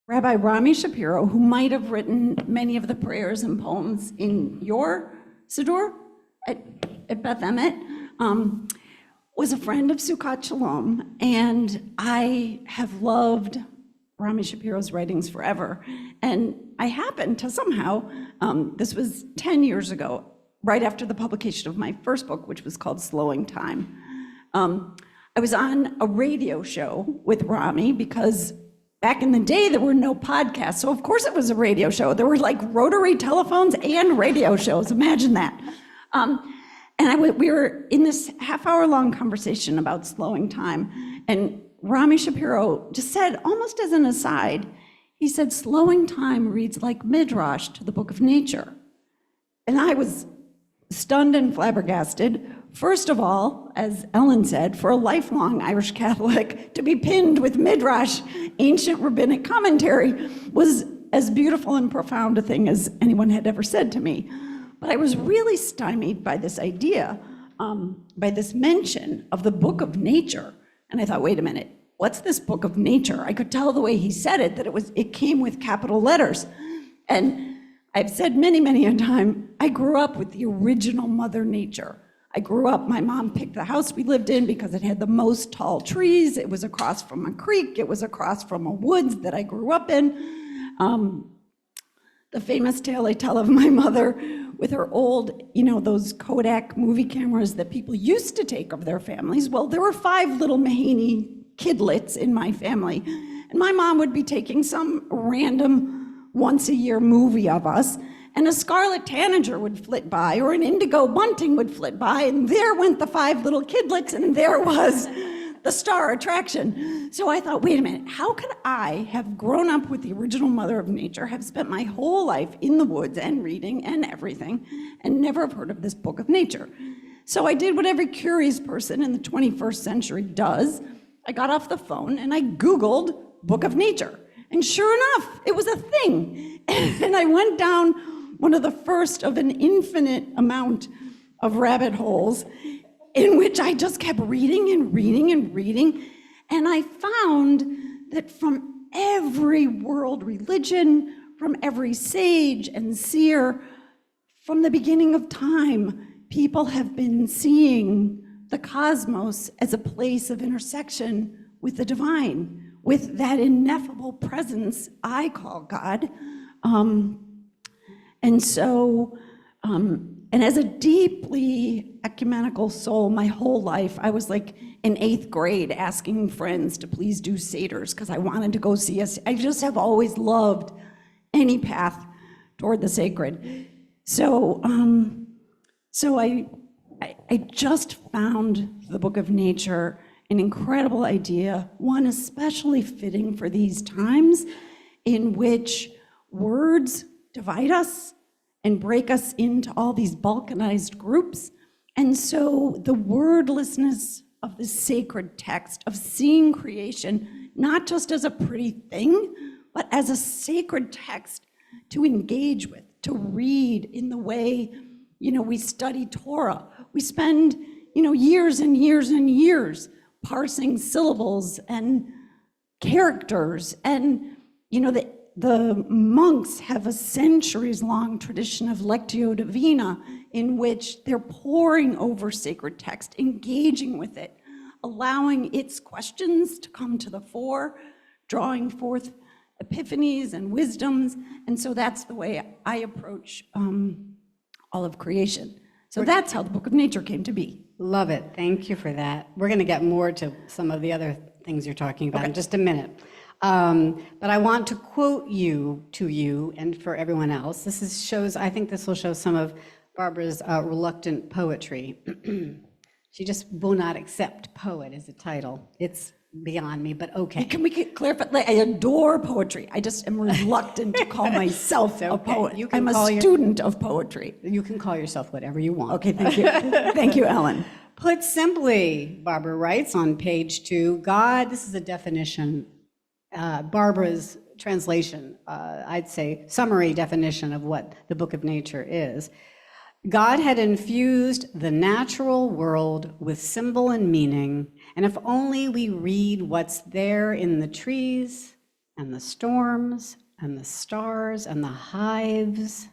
Rabbi Rami Shapiro, who might have written many of the prayers and poems in your Siddur at Beth Emet, was a friend of Sukkot Shalom, and I have loved Rami Shapiro's writings forever. And I happened to somehow, this was 10 years ago, right after the publication of my first book, which was called Slowing Time. I was on a radio show with Rami because back in the day, there were no podcasts. So of course it was a radio show. There were like rotary telephones and radio shows. Imagine that. And we were in this half-hour-long conversation about slowing time. And Rami Shapiro just said, almost as an aside, he said, slowing time reads like Midrash to the book of nature. And I was stunned and flabbergasted. First of all, as Ellen said, for a lifelong Irish Catholic, to be pinned with Midrash, ancient rabbinic commentary, was as beautiful and profound a thing as anyone had ever said to me. But I was really stymied by this idea, by this mention of the book of nature. And I thought, wait a minute, what's this book of nature? I could tell the way he said it, that it came with capital letters. And I've said many, many a time, I grew up with the original Mother Nature. I grew up, my mom picked the house we lived in because it had the most tall trees. It was across from a creek. It was across from a woods that I grew up in. The famous tale I tell of my mother with her old, those Kodak movie cameras that people used to take of their families. Well, there were 5 little Mahany kidlets in my family. And my mom would be taking some random once-a-year movie of us, and a scarlet tanager would flit by, or an indigo bunting would flit by, and there went the 5 little kidlets, and there was the star attraction. So I thought, wait a minute, how could I have grown up with the original Mother of Nature, have spent my whole life in the woods and reading and everything, and never have heard of this book of nature? So I did what every curious person in the 21st century does. I got off the phone and I Googled book of nature. And sure enough, it was a thing. And I went down one of the first of an infinite amount of rabbit holes in which I just kept reading and reading and reading. And I found that from every world religion, from every sage and seer, from the beginning of time, people have been seeing the cosmos as a place of intersection with the divine, with that ineffable presence I call God. And as a deeply ecumenical soul, my whole life, I was like in 8th grade asking friends to please do seders because I wanted to go see us. I just have always loved any path toward the sacred. So I just found the Book of Nature an incredible idea, one especially fitting for these times in which words divide us and break us into all these balkanized groups. And so the wordlessness of the sacred text, of seeing creation, not just as a pretty thing, but as a sacred text to engage with, to read in the way, we study Torah. We spend, years and years and years parsing syllables and characters. And, the monks have a centuries-long tradition of Lectio Divina in which they're poring over sacred text, engaging with it, allowing its questions to come to the fore, drawing forth epiphanies and wisdoms. And so that's the way I approach all of creation. So that's how the Book of Nature came to be. Love it. Thank you for that. We're going to get more to some of the other things you're talking about in just a minute. But I want to quote to you and for everyone else. I think this will show some of Barbara's reluctant poetry. She just will not accept poet as a title. It's beyond me, but okay. Can we clarify? I adore poetry. I just am reluctant to call myself a poet. I'm a student of poetry. You can call yourself whatever you want. Okay, thank you. Thank you, Ellen. Put simply, Barbara writes on page 2, God, this is a definition, Barbara's translation, I'd say summary definition of what the Book of Nature is. God had infused the natural world with symbol and meaning, and if only we read what's there in the trees and the storms and the stars and the hives,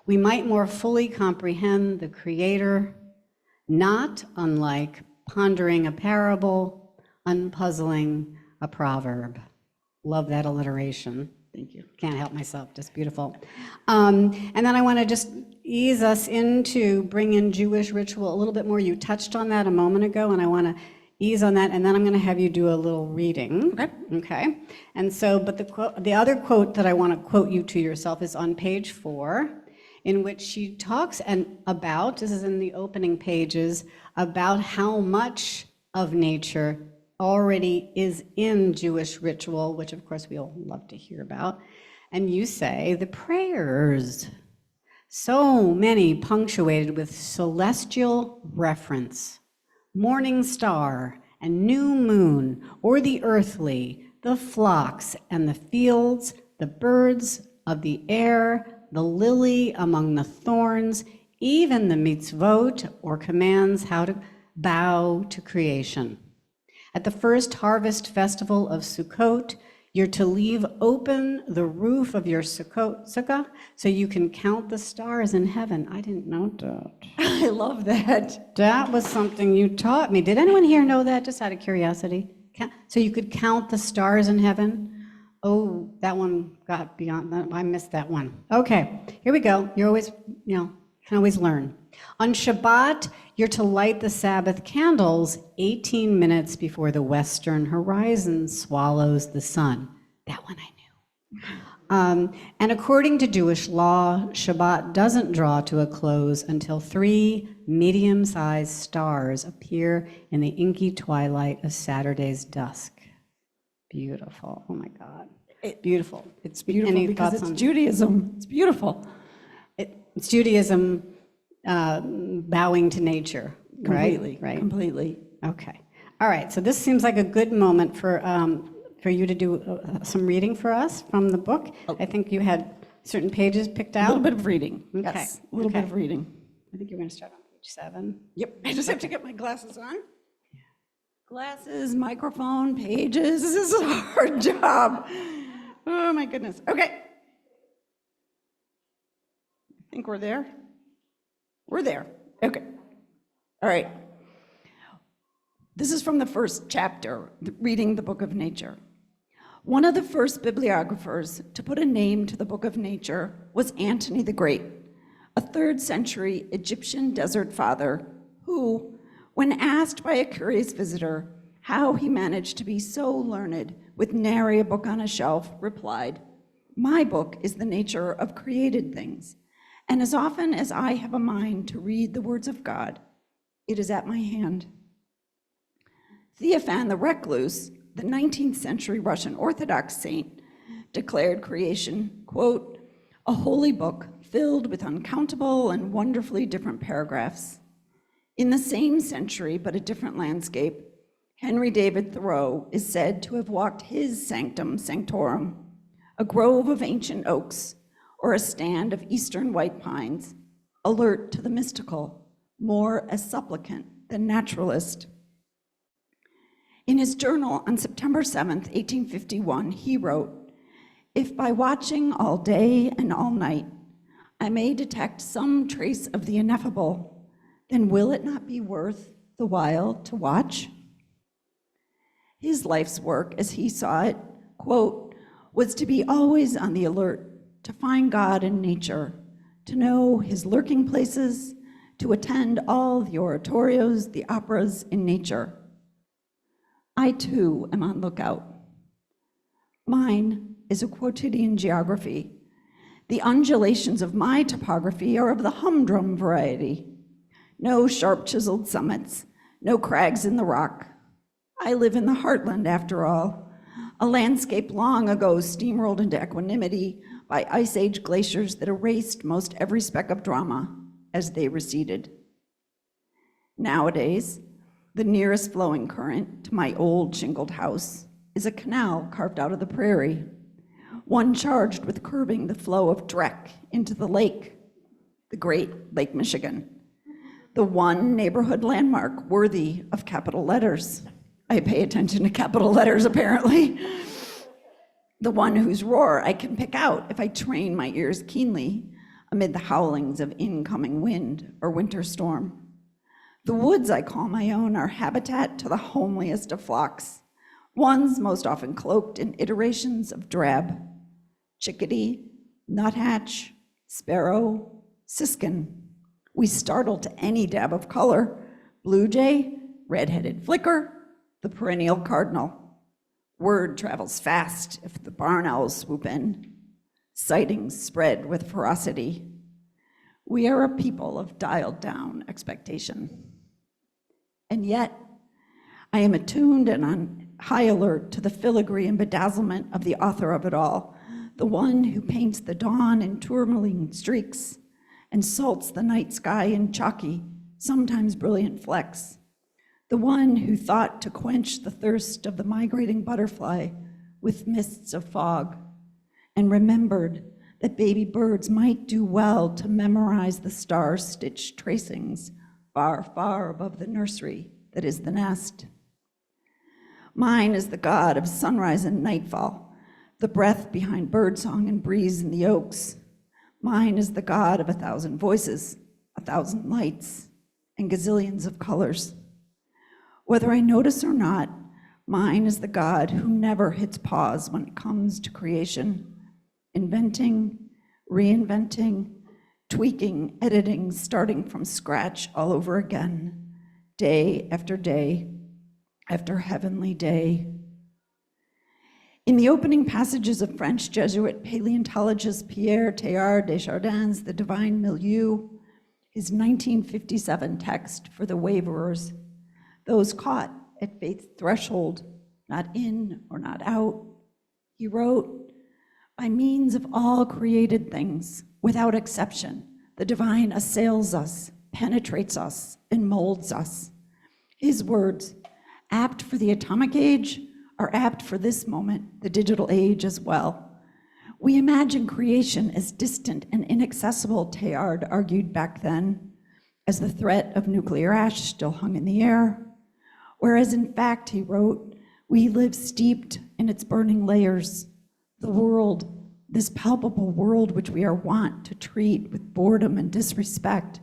we might more fully comprehend the Creator, not unlike pondering a parable, unpuzzling a proverb. Love that alliteration. Thank you. Can't help myself, just beautiful. And then I want to just ease us into bring in Jewish ritual a little bit more. You touched on that a moment ago, and I want to ease on that, and then I'm going to have you do a little reading. Okay. Okay. And so, but the other quote that I want to quote you to yourself is on page 4, in which she talks about, this is in the opening pages, about how much of nature already is in Jewish ritual, which of course we all love to hear about. And you say the prayers, so many punctuated with celestial reference, morning star and new moon, or the earthly, the flocks and the fields, the birds of the air, the lily among the thorns, even the mitzvot, or commands how to bow to creation. At the first harvest festival of Sukkot, you're to leave open the roof of your sukkah so you can count the stars in heaven. I didn't know that. I love that. That was something you taught me. Did anyone here know that, just out of curiosity? So you could count the stars in heaven? Oh, that one got beyond that. I missed that one. Okay, here we go. You're always, can always learn. On Shabbat, you're to light the Sabbath candles 18 minutes before the western horizon swallows the sun. That one I knew. And according to Jewish law, Shabbat doesn't draw to a close until 3 medium-sized stars appear in the inky twilight of Saturday's dusk. Beautiful. Oh my God. Beautiful. It's beautiful Any because thoughts it's on- Judaism. It's beautiful. It's Judaism bowing to nature, Completely. right? Completely. Okay. All right. So this seems like a good moment for you to do some reading for us from the book. I think you had certain pages picked A out. little bit of reading. Okay. Yes. A little bit of reading. I think you're going to start on page 7. Yep. I just have to get my glasses on. Glasses, microphone, pages. This is a hard job. Oh my goodness. Okay. I think we're there. We're there. Okay. All right. This is from the first chapter, reading the Book of Nature. One of the first bibliographers to put a name to the Book of Nature was Antony the Great, a 3rd century Egyptian desert father who, when asked by a curious visitor how he managed to be so learned with nary a book on a shelf, replied, "My book is the nature of created things, and as often as I have a mind to read the words of God, it is at my hand." Theophan the Recluse, the 19th century Russian Orthodox saint, declared creation, quote, "a holy book filled with uncountable and wonderfully different paragraphs." In the same century, but a different landscape, Henry David Thoreau is said to have walked his sanctum sanctorum, a grove of ancient oaks or a stand of eastern white pines, alert to the mystical, more as supplicant than naturalist. In his journal on September 7th, 1851, he wrote, "If by watching all day and all night, I may detect some trace of the ineffable, then will it not be worth the while to watch?" His life's work, as he saw it, quote, was to be always on the alert, to find God in nature, to know his lurking places, to attend all the oratorios, the operas in nature. I too am on lookout. Mine is a quotidian geography. The undulations of my topography are of the humdrum variety. No sharp chiseled summits, no crags in the rock. I live in the heartland after all, a landscape long ago steamrolled into equanimity by ice age glaciers that erased most every speck of drama as they receded. Nowadays, the nearest flowing current to my old shingled house is a canal carved out of the prairie, one charged with curbing the flow of Dreck into the lake, the great Lake Michigan, the one neighborhood landmark worthy of capital letters. I pay attention to capital letters, apparently. the one whose roar I can pick out if I train my ears keenly amid the howlings of incoming wind or winter storm. The woods I call my own are habitat to the homeliest of flocks, ones most often cloaked in iterations of drab: chickadee, nuthatch, sparrow, siskin. We startle to any dab of color: blue jay, red-headed flicker, the perennial cardinal. Word travels fast if the barn owls swoop in. Sightings spread with ferocity. We are a people of dialed down expectation. And yet, I am attuned and on high alert to the filigree and bedazzlement of the author of it all, the one who paints the dawn in tourmaline streaks and salts the night sky in chalky, sometimes brilliant flecks, the one who thought to quench the thirst of the migrating butterfly with mists of fog, and remembered that baby birds might do well to memorize the star-stitched tracings far, far above the nursery that is the nest. Mine is the god of sunrise and nightfall, the breath behind birdsong and breeze in the oaks. Mine is the god of 1,000 voices, 1,000 lights, and gazillions of colors. Whether I notice or not, mine is the god who never hits pause when it comes to creation, inventing, reinventing, tweaking, editing, starting from scratch all over again, day after day after heavenly day. In the opening passages of French Jesuit paleontologist Pierre Teilhard de Chardin's The Divine Milieu, his 1957 text for the waverers, those caught at faith's threshold, not in or not out, he wrote, "By means of all created things, without exception, the divine assails us, penetrates us, and molds us." His words, apt for the atomic age, are apt for this moment, the digital age as well. We imagine creation as distant and inaccessible, Teilhard argued back then, as the threat of nuclear ash still hung in the air. Whereas in fact, he wrote, we live steeped in its burning layers. The world, this palpable world which we are wont to treat with boredom and disrespect,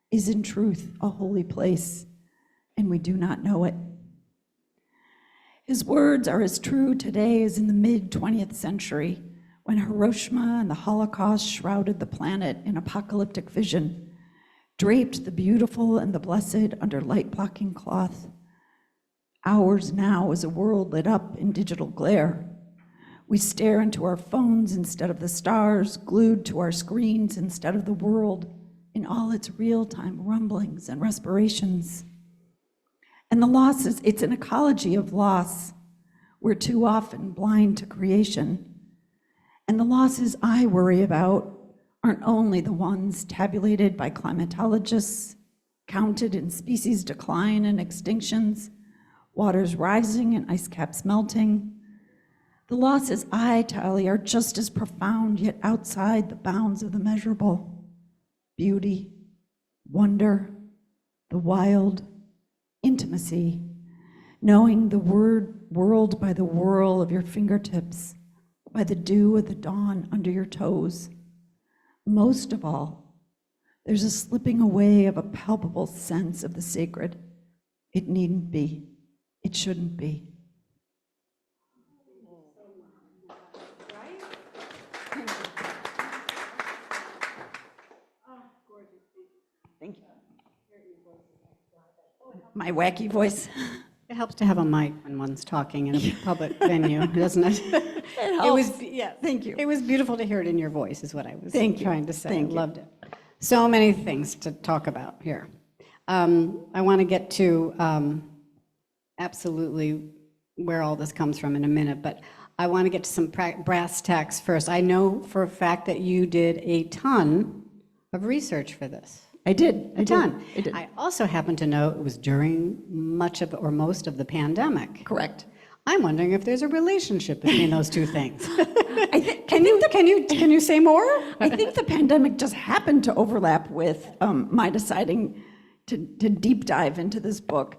is in truth a holy place, and we do not know it. His words are as true today as in the mid-20th century, when Hiroshima and the Holocaust shrouded the planet in apocalyptic vision, draped the beautiful and the blessed under light-blocking cloth. Ours now is a world lit up in digital glare. We stare into our phones instead of the stars, glued to our screens instead of the world in all its real-time rumblings and respirations. And the loss is, it's an ecology of loss. We're too often blind to creation. And the losses I worry about aren't only the ones tabulated by climatologists, counted in species decline and extinctions, waters rising and ice caps melting. The losses I tally are just as profound, yet outside the bounds of the measurable. Beauty, wonder, the wild, intimacy, knowing the world by the whirl of your fingertips, by the dew of the dawn under your toes. Most of all, there's a slipping away of a palpable sense of the sacred. It needn't be. It shouldn't be. Thank you. My wacky voice. It helps to have a mic when one's talking in a public venue, doesn't it? It was, yeah, thank you. It was beautiful to hear it in your voice, is what I was trying to say. Thank you. Loved it. So many things to talk about here. I want to get to absolutely where all this comes from in a minute, but I want to get to some brass tacks first. I know for a fact that you did a ton of research for this. I did. A ton. I did. I also happen to know it was during much of or most of the pandemic. Correct. I'm wondering if there's a relationship between those two things. Can you say more? I think the pandemic just happened to overlap with my deciding to deep dive into this book.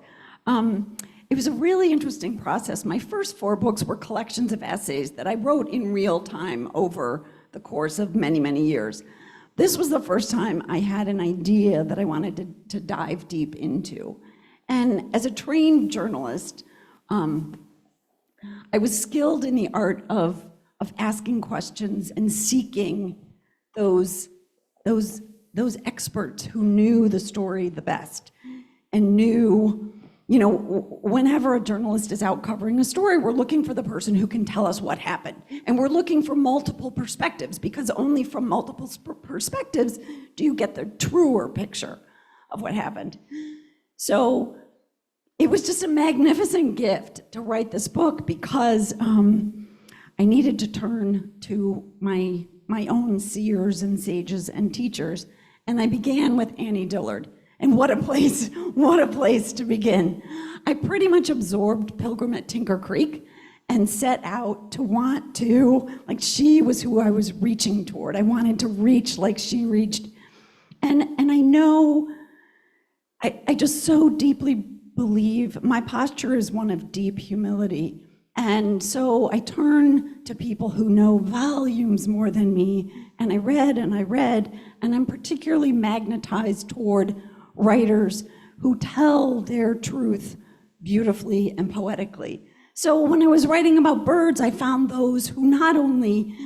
it was a really interesting process. My first 4 books were collections of essays that I wrote in real time over the course of many, many years. This was the first time I had an idea that I wanted to dive deep into. And as a trained journalist, I was skilled in the art of asking questions and seeking those experts who knew the story the best and knew, whenever a journalist is out covering a story, we're looking for the person who can tell us what happened. And we're looking for multiple perspectives, because only from multiple perspectives do you get the truer picture of what happened. So it was just a magnificent gift to write this book, because I needed to turn to my own seers and sages and teachers. And I began with Annie Dillard. And what a place to begin. I pretty much absorbed Pilgrim at Tinker Creek and set out to want to, like, she was who I was reaching toward. I wanted to reach like she reached. And I know, I just so deeply believe my posture is one of deep humility. And so I turn to people who know volumes more than me, and I read, and I'm particularly magnetized toward writers who tell their truth beautifully and poetically. So when I was writing about birds, I found those who not only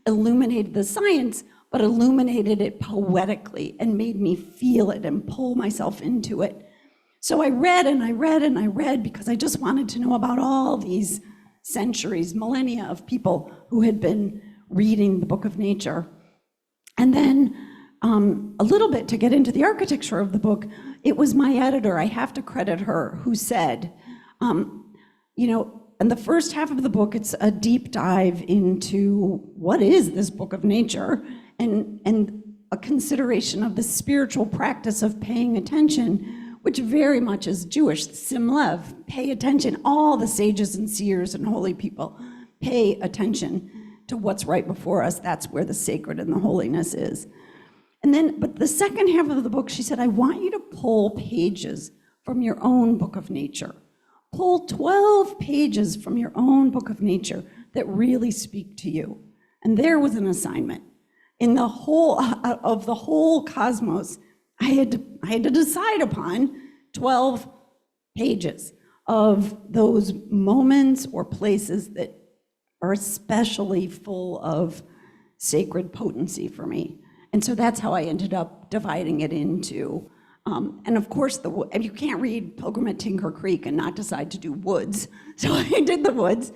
illuminated the science, but illuminated it poetically and made me feel it and pull myself into it. So I read because I just wanted to know about all these centuries, millennia of people who had been reading the book of nature. And then a little bit to get into the architecture of the book, it was my editor, I have to credit her, who said, in the first half of the book, it's a deep dive into what is this book of nature, and a consideration of the spiritual practice of paying attention, which very much is Jewish, sim lev, pay attention. All the sages and seers and holy people pay attention to what's right before us. That's where the sacred and the holiness is. And then, but the second half of the book, she said, I want you to pull pages from your own book of nature. Pull 12 pages from your own book of nature that really speak to you. And there was an assignment. In the whole of the whole cosmos, I had to decide upon 12 pages of those moments or places that are especially full of sacred potency for me. And so that's how I ended up dividing it into, and of course, you can't read Pilgrim at Tinker Creek and not decide to do woods. So I did the woods.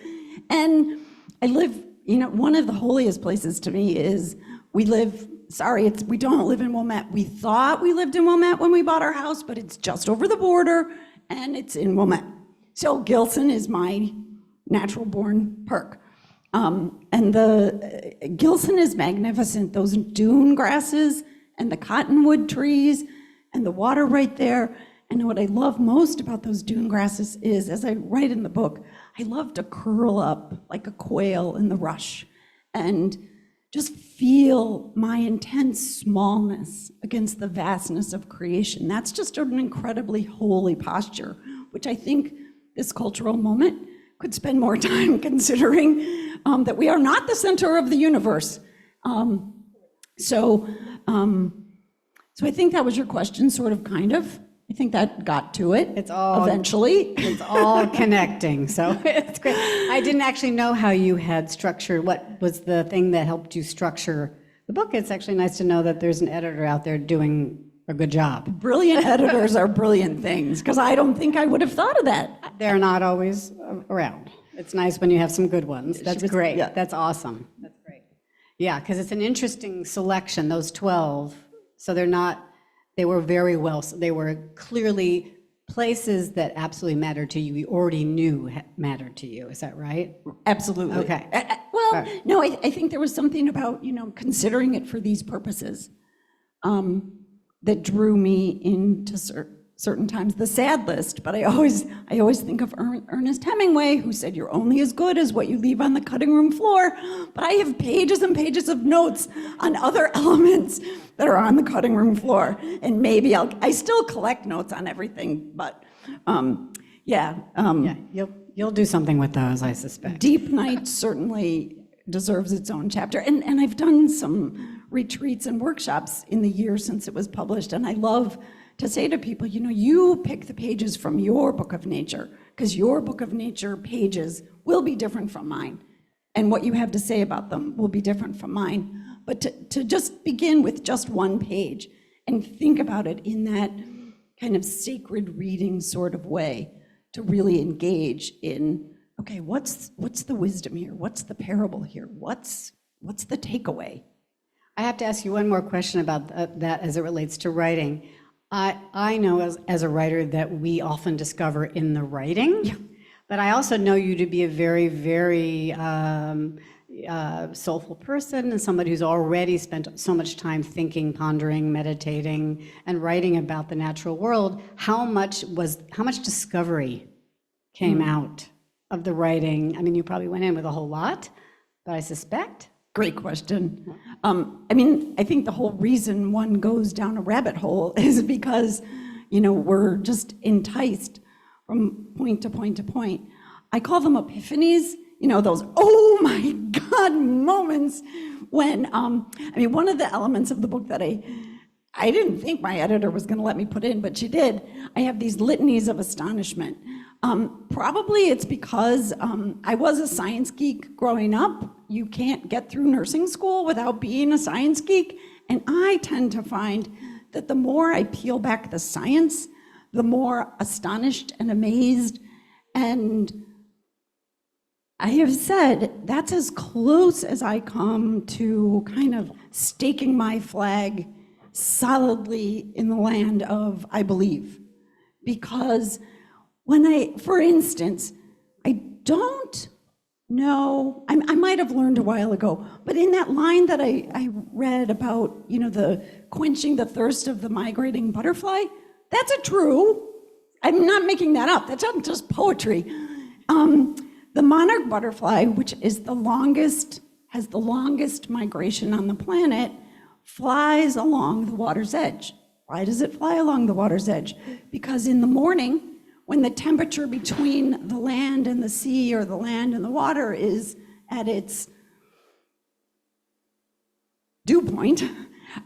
And I live, one of the holiest places to me is we don't live in Wilmette. We thought we lived in Wilmette when we bought our house, but it's just over the border and it's in Wilmette. So Gilson is my natural born perk. And the Gilson is magnificent. Those dune grasses and the cottonwood trees and the water right there. And what I love most about those dune grasses is, as I write in the book, I love to curl up like a quail in the rush and just feel my intense smallness against the vastness of creation. That's just an incredibly holy posture, which I think this cultural moment could spend more time considering that we are not the center of the universe. So I think that was your question, sort of, kind of. I think that got to it. It's all eventually. It's all connecting, so it's great. I didn't actually know how you had structured. What was the thing that helped you structure the book? It's actually nice to know that there's an editor out there doing a good job. Brilliant editors are brilliant things, because I don't think I would have thought of that. They're not always around. It's nice when you have some good ones. That's great. Yeah. That's awesome. That's great. Yeah, because it's an interesting selection, those 12. So they were very well, they were clearly places that absolutely mattered to you. You already knew mattered to you. Is that right? Absolutely. Okay. No, I think there was something about, considering it for these purposes that drew me into certain times the sad list, but I always think of Ernest Hemingway, who said, "You're only as good as what you leave on the cutting room floor." But I have pages and pages of notes on other elements that are on the cutting room floor, and maybe I still collect notes on everything, but yeah. You'll do something with those, I suspect. Deep Night certainly deserves its own chapter, and I've done some retreats and workshops in the year since it was published, and I love to say to people, you pick the pages from your book of nature, because your book of nature pages will be different from mine, and what you have to say about them will be different from mine. But to just begin with just one page and think about it in that kind of sacred reading sort of way, to really engage in, okay, what's the wisdom here? What's the parable here? What's the takeaway? I have to ask you one more question about that as it relates to writing. I know as a writer that we often discover in the writing, but I also know you to be a very, very soulful person and somebody who's already spent so much time thinking, pondering, meditating, and writing about the natural world. How much discovery came out of the writing? I mean, you probably went in with a whole lot, but I suspect. Great question. I think the whole reason one goes down a rabbit hole is because, we're just enticed from point to point to point. I call them epiphanies, those, oh my God, moments when, one of the elements of the book that I didn't think my editor was going to let me put in, but she did. I have these litanies of astonishment. Probably it's because I was a science geek growing up. You can't get through nursing school without being a science geek. And I tend to find that the more I peel back the science, the more astonished and amazed. And I have said that's as close as I come to kind of staking my flag solidly in the land of I believe. Because for instance, I don't know, I might have learned a while ago, but in that line that I read about, the quenching the thirst of the migrating butterfly, that's true. I'm not making that up. That's not just poetry. The monarch butterfly, which has the longest migration on the planet, flies along the water's edge. Why does it fly along the water's edge? Because in the morning, when the temperature between the land and the sea or the land and the water is at its dew point,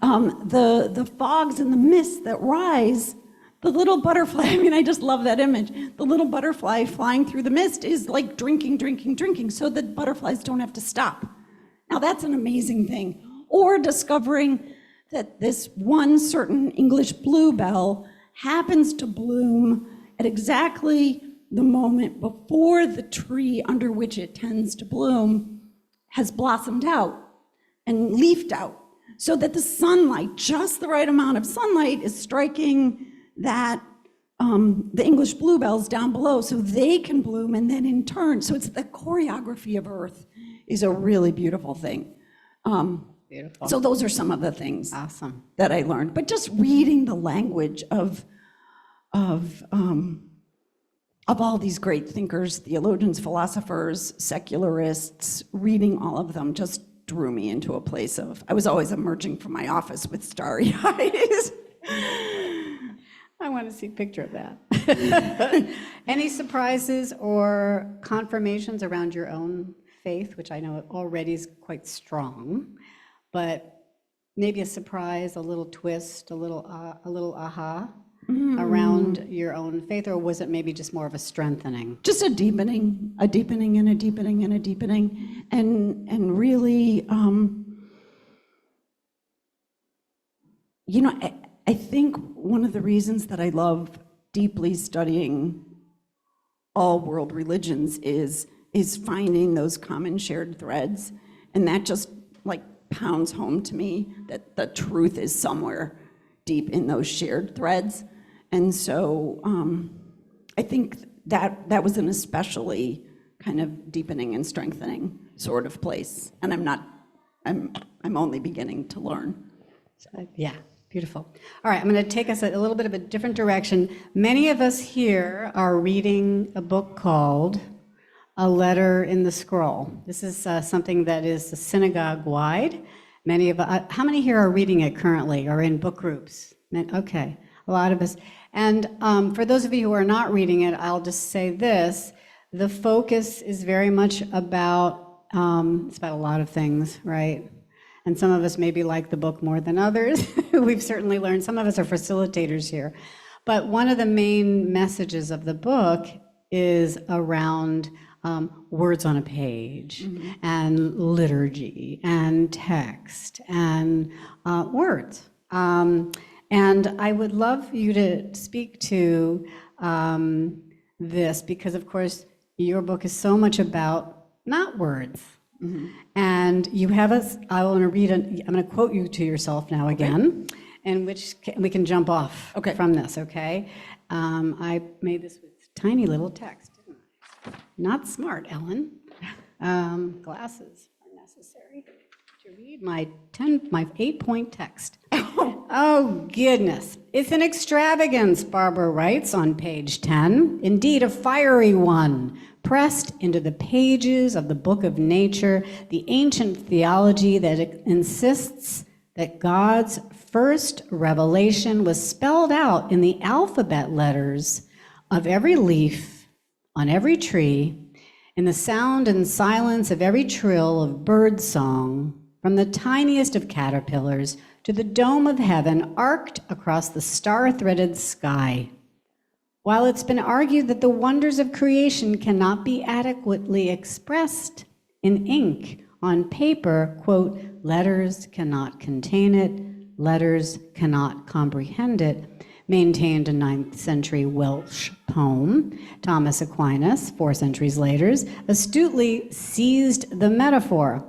the fogs and the mists that rise, the little butterfly, I just love that image. The little butterfly flying through the mist is like drinking, so that butterflies don't have to stop. Now that's an amazing thing. Or discovering that this one certain English bluebell happens to bloom at exactly the moment before the tree under which it tends to bloom has blossomed out and leafed out, so that the sunlight, just the right amount of sunlight, is striking that the English bluebells down below so they can bloom, and then in turn, so it's the choreography of Earth is a really beautiful thing. Beautiful. So those are some of the things Awesome. that I learned. But just reading the language of all these great thinkers, theologians, philosophers, secularists, reading all of them just drew me into a place of, I was always emerging from my office with starry eyes. I want to see a picture of that. Any surprises or confirmations around your own faith, which I know already is quite strong, but maybe a surprise, a little twist, a little aha around your own faith, or was it maybe just more of a strengthening? Just a deepening and a deepening and a deepening, and really, I think one of the reasons that I love deeply studying all world religions is finding those common shared threads, and that just like pounds home to me that the truth is somewhere deep in those shared threads. And so I think that was an especially kind of deepening and strengthening sort of place, and I'm only beginning to learn. So, yeah, Beautiful. All right, I'm going to take us a little bit of a different direction. Many of us here are reading a book called A Letter in the Scroll. This is something that is synagogue-wide. How many here are reading it currently or in book groups? Okay, a lot of us. And for those of you who are not reading it, I'll just say this. The focus is very much about, it's about a lot of things, right? And some of us maybe like the book more than others. We've certainly learned. Some of us are facilitators here. But one of the main messages of the book is around words on a page, and liturgy, and text, and words. And I would love you to speak to this, because of course your book is so much about not words. And you have I want to read, I'm going to quote you to yourself now again, and we can jump off from this, okay? I made this with tiny little text, didn't I? Not smart, Ellen. Glasses are necessary to read my 8-point text. Oh, goodness. It's an extravagance, Barbara writes on page 10. Indeed, a fiery one, pressed into the pages of the book of nature, the ancient theology that insists that God's first revelation was spelled out in the alphabet letters of every leaf, on every tree, in the sound and silence of every trill of bird song, from the tiniest of caterpillars to the dome of heaven arced across the star-threaded sky. While it's been argued that the wonders of creation cannot be adequately expressed in ink on paper, quote, letters cannot contain it, letters cannot comprehend it, maintained a 9th century Welsh poem, Thomas Aquinas, 4 centuries later, astutely seized the metaphor.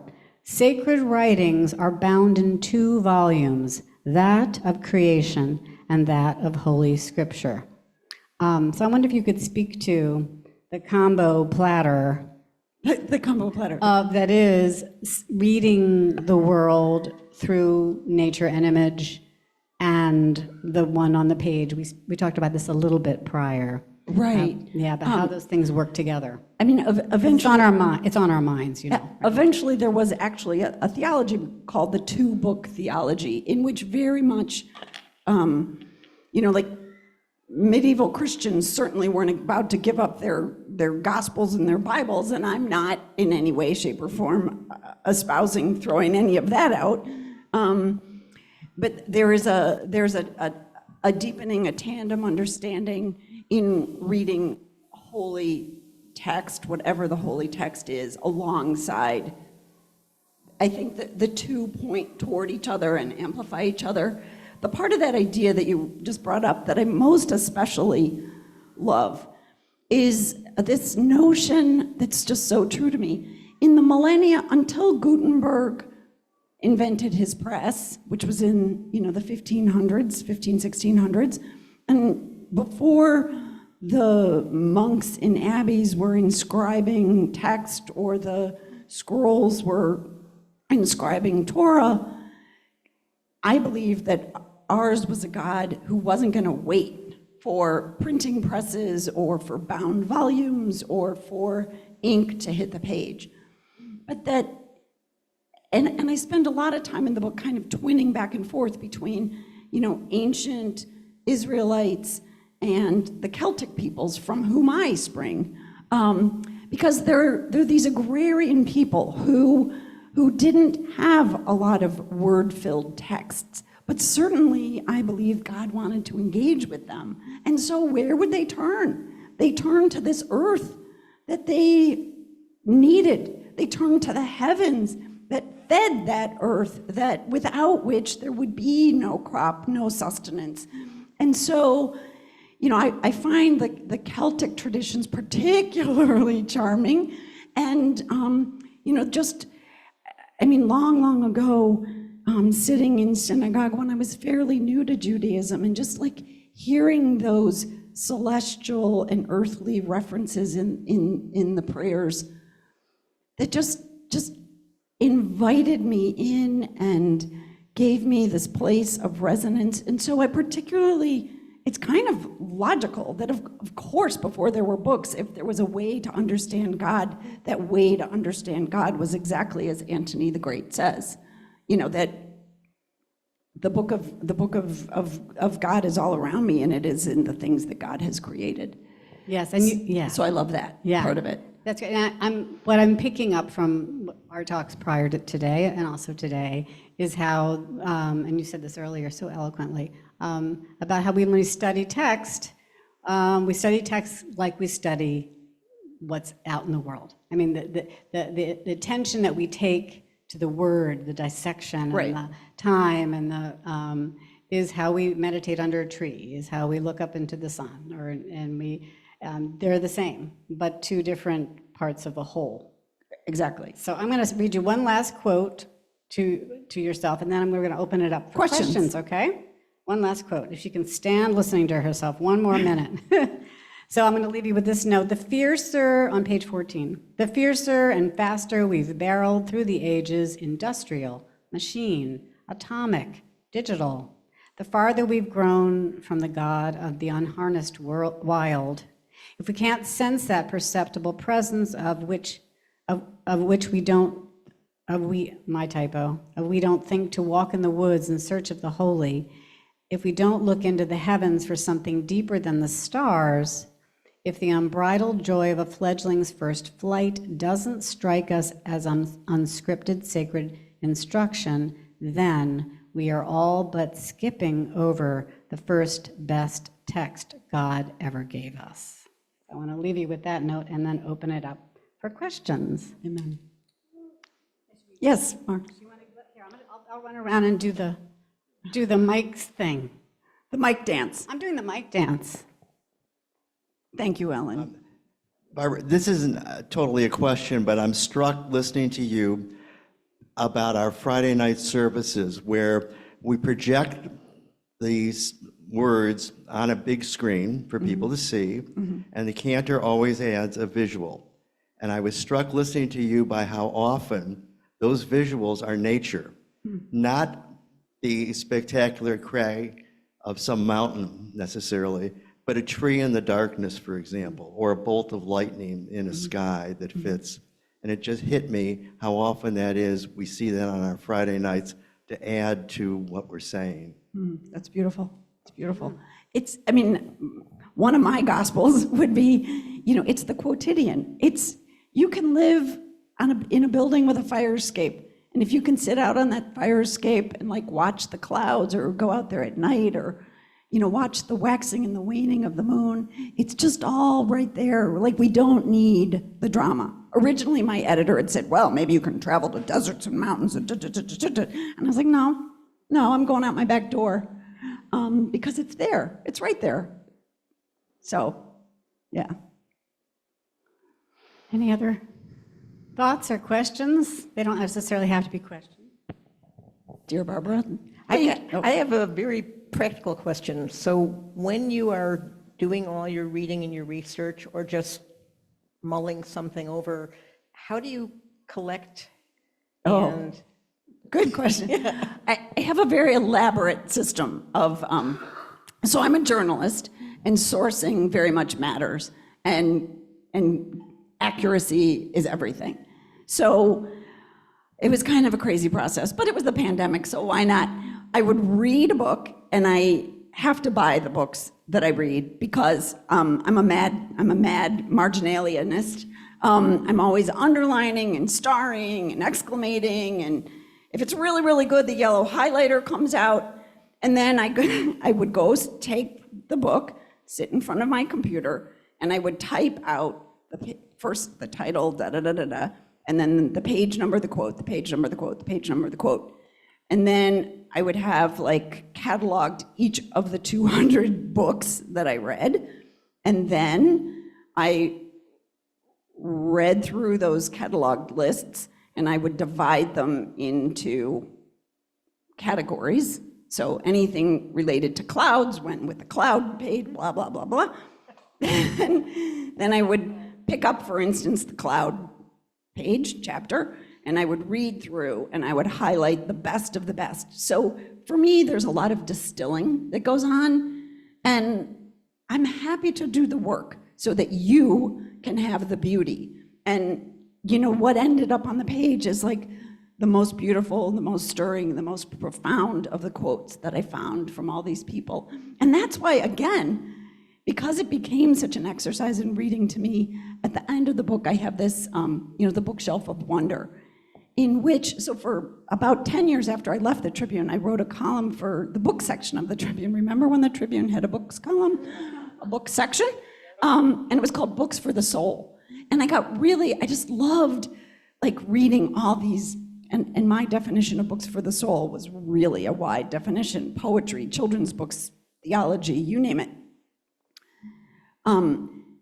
Sacred writings are bound in 2 volumes, that of creation and that of Holy Scripture. So I wonder if you could speak to the combo platter. The combo platter. That is reading the world through nature and image, and the one on the page. We talked about this a little bit prior. Right. But how those things work together. I mean, eventually... It's on our minds, you know. Right? Eventually there was actually a theology called the 2-book theology, in which very much, like medieval Christians certainly weren't about to give up their Gospels and their Bibles, and I'm not in any way, shape, or form espousing throwing any of that out. But there's a deepening, a tandem understanding in reading holy text, whatever the holy text is, alongside. I think that the 2 point toward each other and amplify each other. The part of that idea that you just brought up that I most especially love is this notion that's just so true to me. In the millennia, until Gutenberg invented his press, which was in the 1600s, and before the monks in abbeys were inscribing text or the scrolls were inscribing Torah, I believe that ours was a God who wasn't going to wait for printing presses or for bound volumes or for ink to hit the page. But that, and I spend a lot of time in the book kind of twinning back and forth between, ancient Israelites and the Celtic peoples from whom I spring, because they're these agrarian people who didn't have a lot of word-filled texts, but certainly I believe God wanted to engage with them. And so where would they turn? They turned to this earth that they needed. They turned to the heavens that fed that earth, that without which there would be no crop, no sustenance. And so, I find the Celtic traditions particularly charming. And, long ago, sitting in synagogue when I was fairly new to Judaism, and just like hearing those celestial and earthly references in the prayers that just invited me in and gave me this place of resonance. And so it's kind of logical that of course, before there were books, if there was a way to understand God, that way to understand God was exactly as Antony the Great says, that the book of God is all around me, and it is in the things that God has created. Yes, and So I love that part of it. That's good. And what I'm picking up from our talks prior to today and also today is how, and you said this earlier so eloquently, about how when we study text like we study what's out in the world. I mean, the attention that we take to the word, the dissection, Right. and the time, and the is how we meditate under a tree, is how we look up into the sun, and we they're the same, but two different parts of a whole. Exactly. So I'm going to read you one last quote to yourself, and then we're going to open it up for questions, okay? One last quote. If she can stand listening to herself one more minute. So I'm going to leave you with this note. The fiercer, on page 14, the fiercer and faster we've barreled through the ages, industrial, machine, atomic, digital, the farther we've grown from the God of the unharnessed wild. If we can't sense that perceptible presence we don't think to walk in the woods in search of the holy, if we don't look into the heavens for something deeper than the stars, if the unbridled joy of a fledgling's first flight doesn't strike us as unscripted sacred instruction, then we are all but skipping over the first best text God ever gave us. I want to leave you with that note and then open it up for questions. Amen. Yes, Mark. Here, I'll run around and do the mics thing. The mic dance. I'm doing the mic dance. Thank you, Ellen. Barbara, this isn't totally a question, but I'm struck listening to you about our Friday night services where we project these words on a big screen for people to see, and the cantor always adds a visual. And I was struck listening to you by how often those visuals are nature, not the spectacular crag of some mountain necessarily, but a tree in the darkness, for example, or a bolt of lightning in a sky that fits. And it just hit me how often that is. We see that on our Friday nights to add to what we're saying. That's beautiful. It's beautiful. One of my gospels would be, it's the quotidian. You can live in a building with a fire escape. And if you can sit out on that fire escape and watch the clouds or go out there at night or, watch the waxing and the waning of the moon, it's just all right there. We don't need the drama. Originally, my editor had said, well, maybe you can travel to deserts and mountains and And I was like, no, I'm going out my back door because it's there. It's right there. So, yeah. Any other thoughts or questions? They don't necessarily have to be questions. Dear Barbara. I have a very practical question. So when you are doing all your reading and your research or just mulling something over, how do you collect and Good question. I have a very elaborate system of, so I'm a journalist, and sourcing very much matters, and accuracy is everything. So it was kind of a crazy process, but it was the pandemic, so why not? I would read a book, and I have to buy the books that I read because I'm a mad marginalianist. I'm always underlining and starring and exclamating, and if it's really, really good, the yellow highlighter comes out, and then I would go take the book, sit in front of my computer, and I would type out first the title, da-da-da-da-da, and then the page number, the quote, the page number, the quote, the page number, the quote. And then I would have cataloged each of the 200 books that I read, and then I read through those cataloged lists, and I would divide them into categories. So anything related to clouds went with the cloud page, blah, blah, blah, blah. Then I would pick up, for instance, the cloud page, chapter, and I would read through, and I would highlight the best of the best. So for me, there's a lot of distilling that goes on, and I'm happy to do the work so that you can have the beauty. And you know, what ended up on the page is like the most beautiful, the most stirring, the most profound of the quotes that I found from all these people. And that's why, again, because it became such an exercise in reading to me, at the end of the book, I have this, the bookshelf of wonder, in which, so for about 10 years after I left the Tribune, I wrote a column for the book section of the Tribune. Remember when the Tribune had a books column, a book section? And it was called Books for the Soul. And I just loved like reading all these, and my definition of books for the soul was really a wide definition: poetry, children's books, theology, you name it.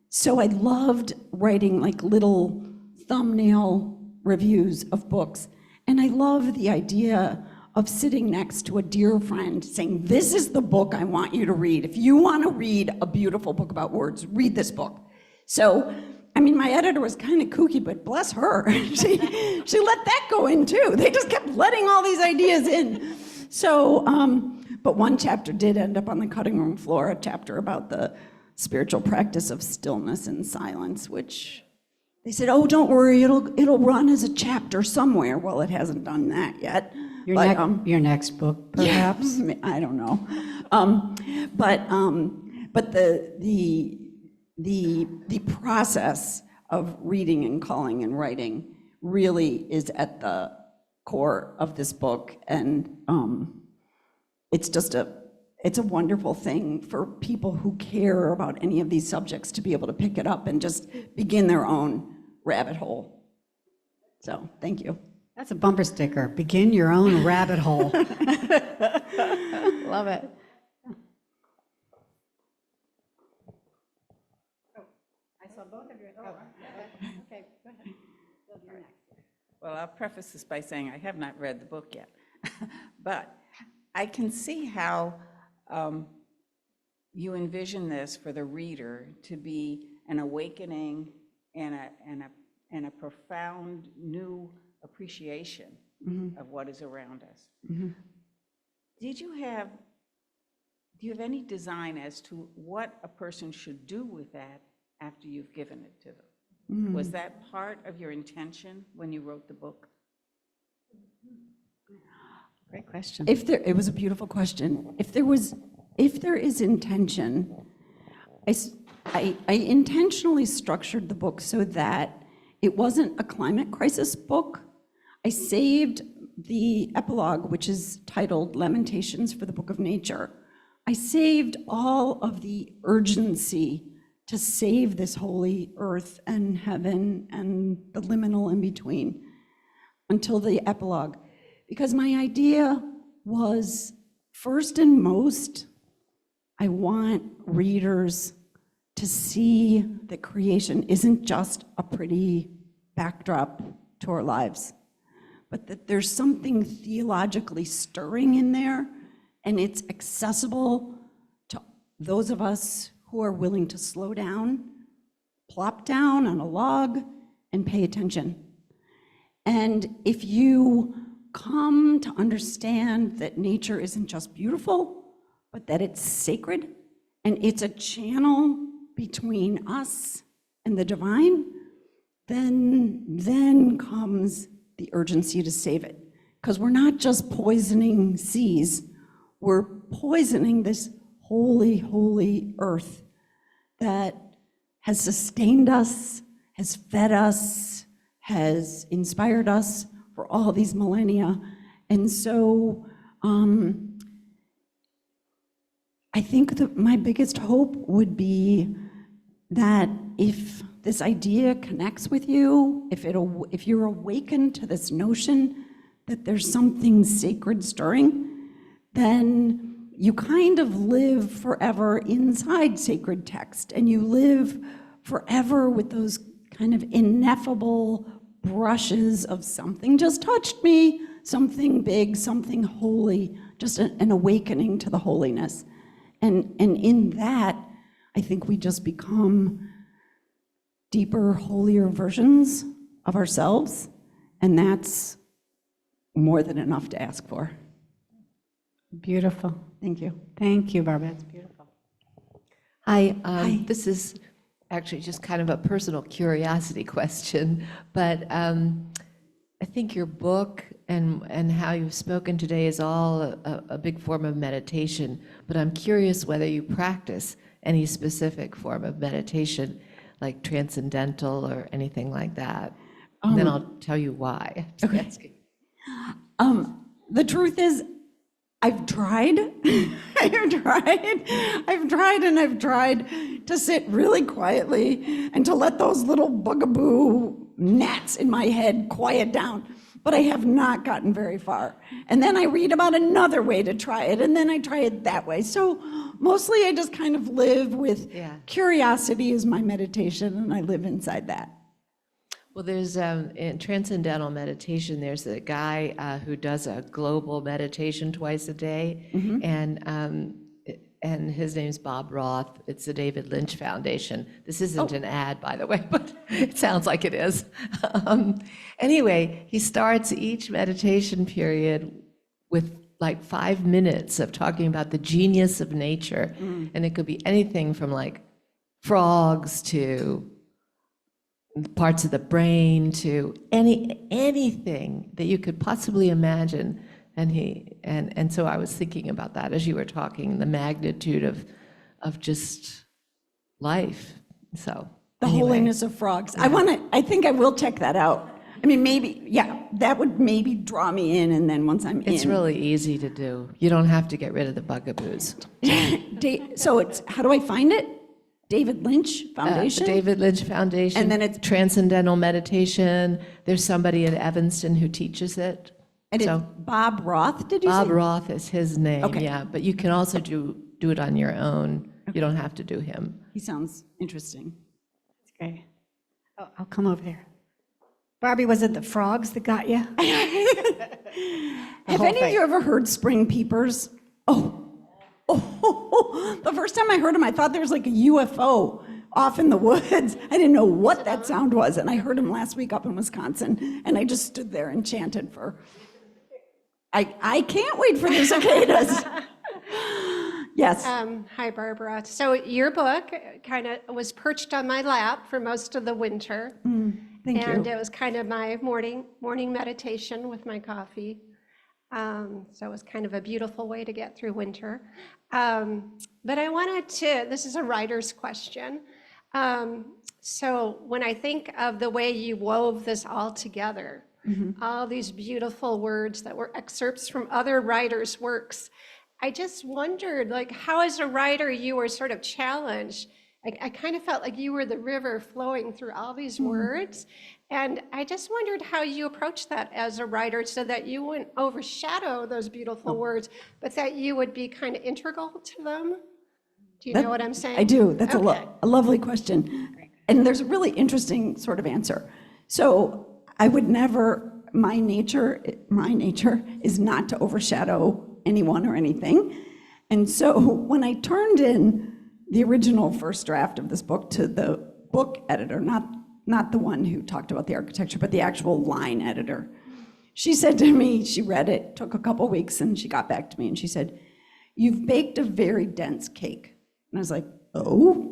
So I loved writing like little thumbnail reviews of books. And I love the idea of sitting next to a dear friend saying, this is the book I want you to read. If you want to read a beautiful book about words, read this book. So, I mean, my editor was kind of kooky, but bless her. she let that go in too. They just kept letting all these ideas in. So, but one chapter did end up on the cutting room floor, a chapter about the spiritual practice of stillness and silence, which they said, oh, don't worry, it'll run as a chapter somewhere. Well, it hasn't done that yet. Your next book, perhaps? Yeah, I don't know. But the process of reading and calling and writing really is at the core of this book, and it's a wonderful thing for people who care about any of these subjects to be able to pick it up and just begin their own rabbit hole. So, thank you. That's a bumper sticker. Begin your own rabbit hole. Love it. I saw both of your. Okay, go ahead. You're next. Well, I'll preface this by saying I have not read the book yet, but I can see how you envision this for the reader to be an awakening and a profound new appreciation of what is around us. Do you have any design as to what a person should do with that after you've given it to them? Was that part of your intention when you wrote the book? Great question. It was a beautiful question. If there is intention, I intentionally structured the book so that it wasn't a climate crisis book. I saved the epilogue, which is titled Lamentations for the Book of Nature. I saved all of the urgency to save this holy earth and heaven and the liminal in between until the epilogue. Because my idea was, first and most, I want readers to see that creation isn't just a pretty backdrop to our lives, but that there's something theologically stirring in there, and it's accessible to those of us who are willing to slow down, plop down on a log, and pay attention. And if you come to understand that nature isn't just beautiful, but that it's sacred, and it's a channel between us and the divine, then comes the urgency to save it. Because we're not just poisoning seas, we're poisoning this holy, holy earth that has sustained us, has fed us, has inspired us for all these millennia. And so I think that my biggest hope would be that if this idea connects with you, if you're awakened to this notion that there's something sacred stirring, then you kind of live forever inside sacred text, and you live forever with those kind of ineffable brushes of something just touched me, something big, something holy, just an awakening to the holiness. And in that, I think we just become deeper, holier versions of ourselves. And that's more than enough to ask for. Beautiful. Thank you. Thank you, Barbara. That's beautiful. Hi, Hi. this is actually just kind of a personal curiosity question, but I think your book and how you've spoken today is all a big form of meditation, but I'm curious whether you practice any specific form of meditation, like transcendental or anything like that. And then I'll tell you why. Okay. The truth is, I've tried. I've tried to sit really quietly and to let those little bugaboo gnats in my head quiet down. But I have not gotten very far. And then I read about another way to try it, and then I try it that way. So mostly I just kind of live with curiosity as my meditation, and I live inside that. Well, there's in transcendental meditation, there's a guy who does a global meditation twice a day, and his name's Bob Roth. It's the David Lynch Foundation. This isn't an ad, by the way, but it sounds like it is. Anyway, he starts each meditation period with like 5 minutes of talking about the genius of nature, and it could be anything from like frogs to parts of the brain to anything that you could possibly imagine. And so I was thinking about that as you were talking, the magnitude of just life. So The anyway. holiness of frogs. I think I will check that out. I mean, maybe, that would maybe draw me in, and then once I'm in. It's really easy to do. You don't have to get rid of the bugaboos. So it's, how do I find it? David Lynch The Foundation? David Lynch Foundation. And then it's- Transcendental Meditation. There's somebody in Evanston who teaches it. And it's Bob Roth, did you say? Bob Roth is his name, Okay. yeah. But you can also do it on your own. You don't have to do him. He sounds interesting. Okay. Oh, I'll come over there. Barbie, was it the frogs that got you? Have any of you ever heard spring peepers? The first time I heard them, I thought there was like a UFO off in the woods. I didn't know what that sound was, and I heard them last week up in Wisconsin, and I just stood there enchanted for, I can't wait for the cicadas. Yes. Hi, Barbara. So your book kind of was perched on my lap for most of the winter. Thank And you. it was kind of my morning meditation with my coffee. So it was kind of a beautiful way to get through winter. But I wanted to, this is a writer's question. So when I think of the way you wove this all together, all these beautiful words that were excerpts from other writers' works, I just wondered, like, how as a writer you were sort of challenged. I kind of felt like you were the river flowing through all these words. And I just wondered how you approached that as a writer so that you wouldn't overshadow those beautiful words, but that you would be kind of integral to them. Do you know what I'm saying? I do. That's Okay. a lovely question. And there's a really interesting sort of answer. So I would never, my nature is not to overshadow anyone or anything. And so when I turned in the original first draft of this book to the book editor, not the one who talked about the architecture, but the actual line editor, she said to me, she read it, took a couple weeks, and she got back to me and she said, "You've baked a very dense cake." And I was like, oh?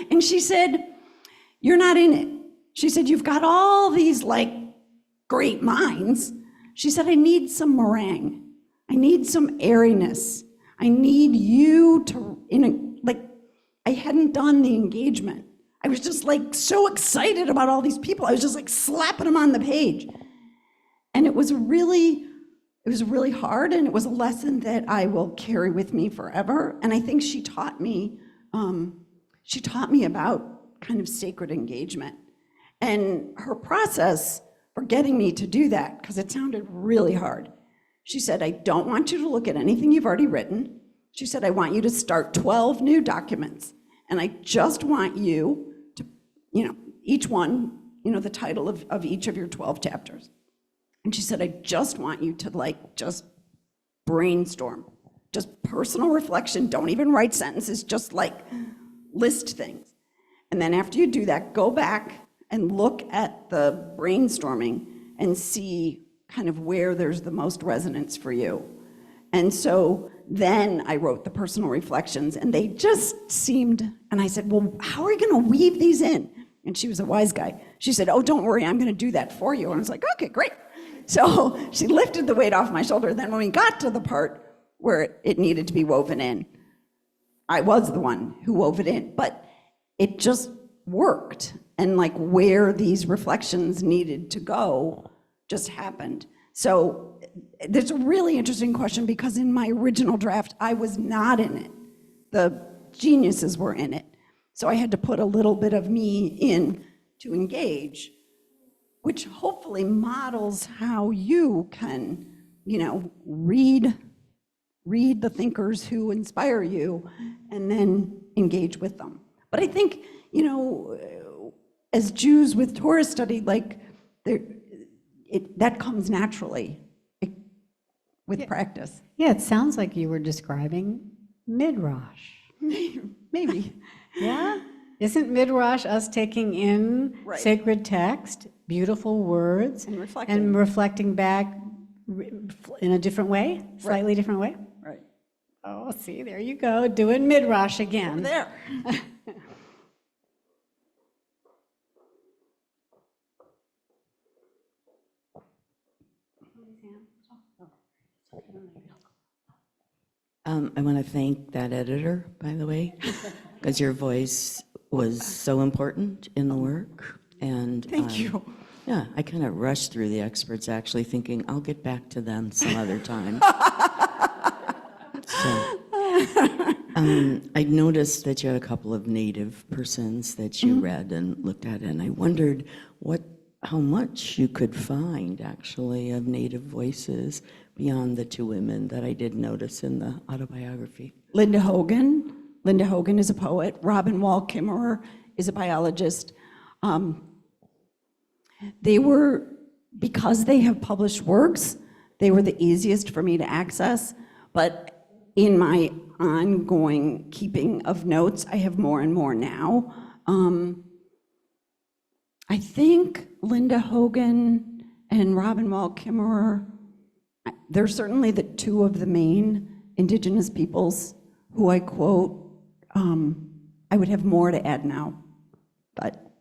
And she said, "You're not in it." She said, "You've got all these like great minds." She said, "I need some meringue. I need some airiness. I need you to, I hadn't done the engagement. I was just like so excited about all these people. I was just like slapping them on the page. And it was really hard, and it was a lesson that I will carry with me forever. And I think she taught me about kind of sacred engagement. And her process for getting me to do that, because it sounded really hard. She said, "I don't want you to look at anything you've already written." She said, "I want you to start 12 new documents. And I just want you to, each one, the title of each of your 12 chapters." And she said, "I just want you to just brainstorm, just personal reflection. Don't even write sentences, just list things. And then after you do that, go back and look at the brainstorming and see kind of where there's the most resonance for you. And so then I wrote the personal reflections, and they just seemed, and I said, well, how are you going to weave these in? And she was a wise guy. She said, oh, don't worry, I'm going to do that for you. And I was like, okay, great. So she lifted the weight off my shoulder. Then when we got to the part where it needed to be woven in, I was the one who wove it in, but it just worked. And like where these reflections needed to go just happened. So there's a really interesting question, because in my original draft, I was not in it. The geniuses were in it. So I had to put a little bit of me in to engage, which hopefully models how you can, read the thinkers who inspire you and then engage with them. But I think, as Jews with Torah study, like, that comes naturally with practice. Yeah, it sounds like you were describing Midrash. Maybe. Yeah? Isn't Midrash us taking in Right. sacred text, beautiful words, And reflecting. and reflecting back in a different way, slightly different way? Right. Oh, see, there you go, doing Midrash again. There. I want to thank that editor, by the way, because your voice was so important in the work. And Thank you. Yeah, I kind of rushed through the experts, actually thinking I'll get back to them some other time. So, I noticed that you had a couple of native persons that you read and looked at, and I wondered how much you could find actually of native voices beyond the two women that I did notice in the autobiography. Linda Hogan. Linda Hogan is a poet. Robin Wall Kimmerer is a biologist. They were, because they have published works, they were the easiest for me to access. But in my ongoing keeping of notes, I have more and more now. I think Linda Hogan and Robin Wall Kimmerer, they're certainly the two of the main indigenous peoples who I quote. I would have more to add now, but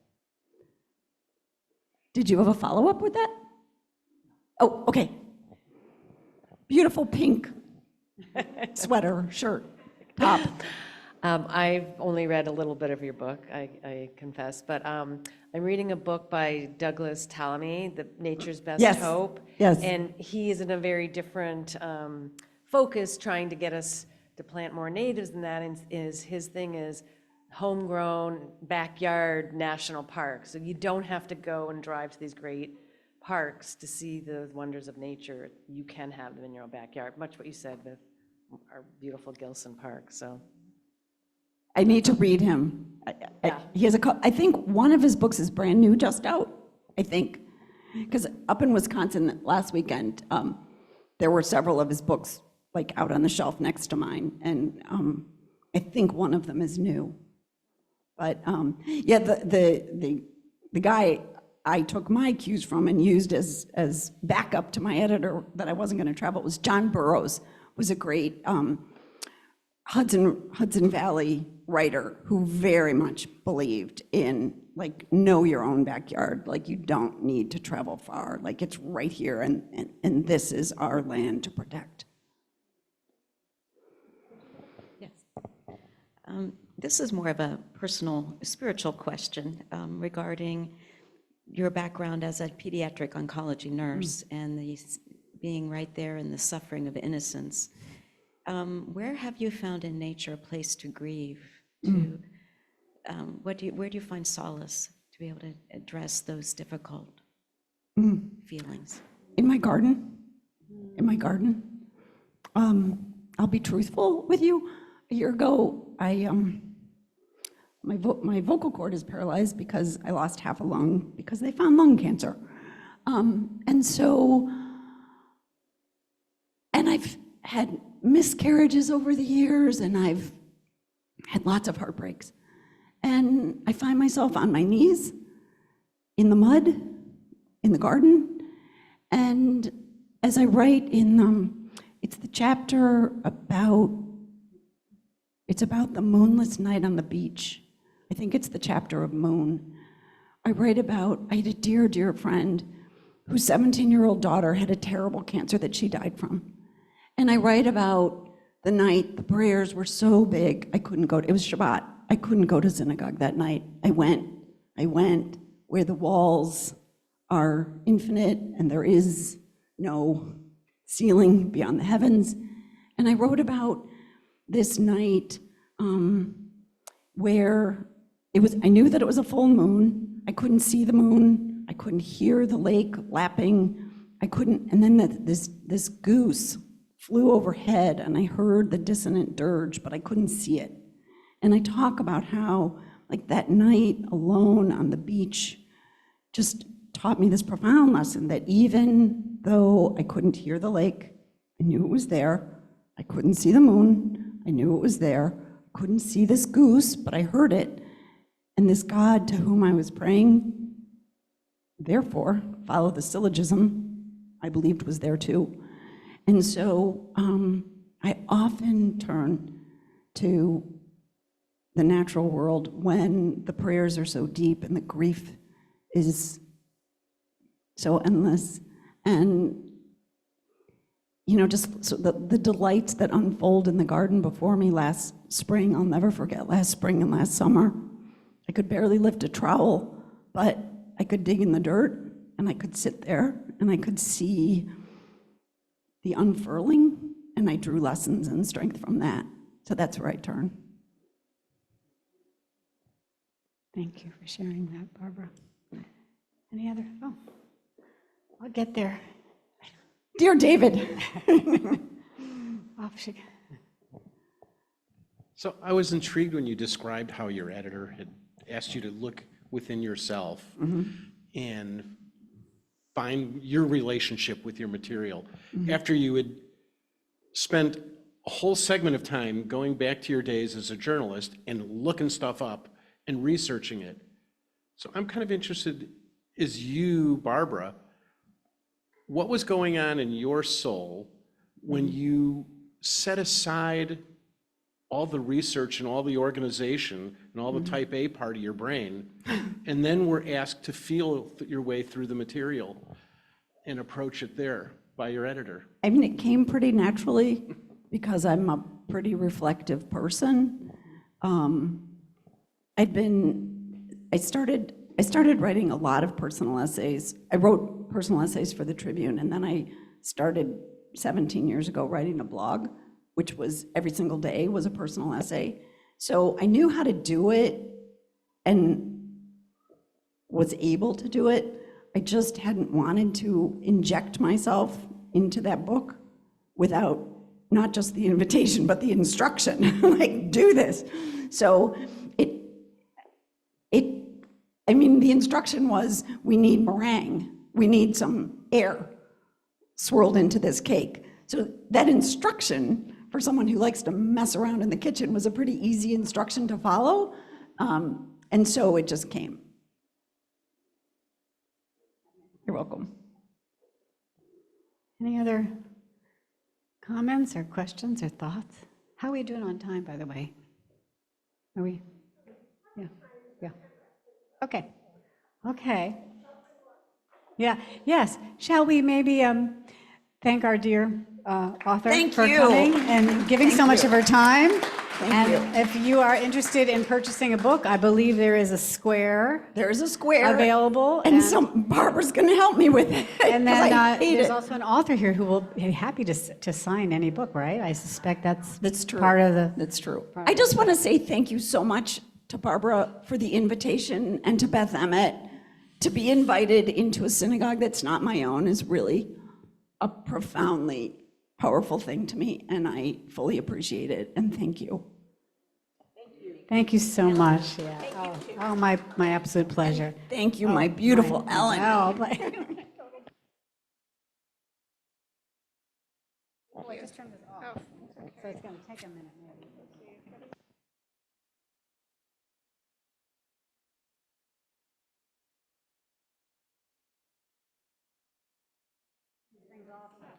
did you have a follow-up with that? Oh, okay. Beautiful pink sweater, shirt, top. I've only read a little bit of your book, I confess, but I'm reading a book by Douglas Tallamy, The Nature's Best Yes, Hope. yes. And he is in a very different focus, trying to get us to plant more natives than that, and his thing is homegrown backyard national parks. So you don't have to go and drive to these great parks to see the wonders of nature. You can have them in your own backyard, much what you said with our beautiful Gilson Park, so. I need to read him. He has I think one of his books is brand new, just out, I think. Because up in Wisconsin last weekend, there were several of his books like out on the shelf next to mine, and I think one of them is new. But yeah, the guy I took my cues from and used as backup to my editor that I wasn't going to travel was John Burroughs, was a great Hudson Valley writer who very much believed in like know your own backyard. Like you don't need to travel far. Like it's right here, and this is our land to protect. Yes. This is more of a personal, spiritual question regarding your background as a pediatric oncology nurse and being right there in the suffering of innocence. Where have you found in nature a place to grieve? Where do you find solace to be able to address those difficult feelings? In my garden. In my garden. I'll be truthful with you. A year ago, my vocal cord is paralyzed because I lost half a lung because they found lung cancer. And I've had miscarriages over the years, and I've had lots of heartbreaks. And I find myself on my knees in the mud, in the garden. And as I write it's the chapter it's about the moonless night on the beach. I think it's the chapter of Moon. I had a dear, dear friend whose 17-year-old daughter had a terrible cancer that she died from. And I write about the night the prayers were so big, it was Shabbat. I couldn't go to synagogue that night. I went where the walls are infinite and there is no ceiling beyond the heavens. And I wrote about this night where I knew that it was a full moon. I couldn't see the moon. I couldn't hear the lake lapping. And then this goose flew overhead and I heard the dissonant dirge, but I couldn't see it. And I talk about how, like, that night alone on the beach just taught me this profound lesson that even though I couldn't hear the lake, I knew it was there. I couldn't see the moon. I knew it was there. I couldn't see this goose, but I heard it. And this God to whom I was praying, therefore, follow the syllogism, I believed was there too. And so I often turn to the natural world when the prayers are so deep and the grief is so endless. And, just so the delights that unfold in the garden before me last spring, I'll never forget last spring and last summer. I could barely lift a trowel, but I could dig in the dirt and I could sit there and I could see the unfurling, and I drew lessons and strength from that. So that's where I turn. Thank you for sharing that, Barbara. Any other? Oh, I'll get there. Dear David. Off she goes. So I was intrigued when you described how your editor had asked you to look within yourself and find your relationship with your material. After you had spent a whole segment of time going back to your days as a journalist and looking stuff up and researching it. So I'm kind of interested, is you, Barbara, what was going on in your soul when you set aside all the research and all the organization and all the type A part of your brain, and then were asked to feel your way through the material and approach it there by your editor? I mean, it came pretty naturally because I'm a pretty reflective person. I started writing a lot of personal essays. I wrote personal essays for the Tribune, and then I started 17 years ago writing a blog, which was every single day was a personal essay. So I knew how to do it and was able to do it. I just hadn't wanted to inject myself into that book without not just the invitation, but the instruction, like, do this. So the instruction was, we need meringue. We need some air swirled into this cake. So that instruction for someone who likes to mess around in the kitchen was a pretty easy instruction to follow. And so it just came. You're welcome. Any other comments or questions or thoughts? How are we doing on time, by the way? Are we? Yeah. Okay. Yeah, yes. Shall we maybe thank our dear author Thank for you. coming and giving so much of her time? Thank you. If you are interested in purchasing a book, I believe there is a square There's a square available. and Barbara's going to help me with it. And 'cause then I hate there's it. also an author here who will be happy to sign any book, right? I suspect That's true. part of the. That's true. I just want to say thank you so much to Barbara for the invitation and to Beth Emmett. To be invited into a synagogue that's not my own is really a profoundly powerful thing to me, and I fully appreciate it, and thank you. Thank you so much. Yeah. Oh, my absolute pleasure. Thank you, my beautiful Ellen. Oh, just turn this off. So it's going to take a minute maybe. all the way.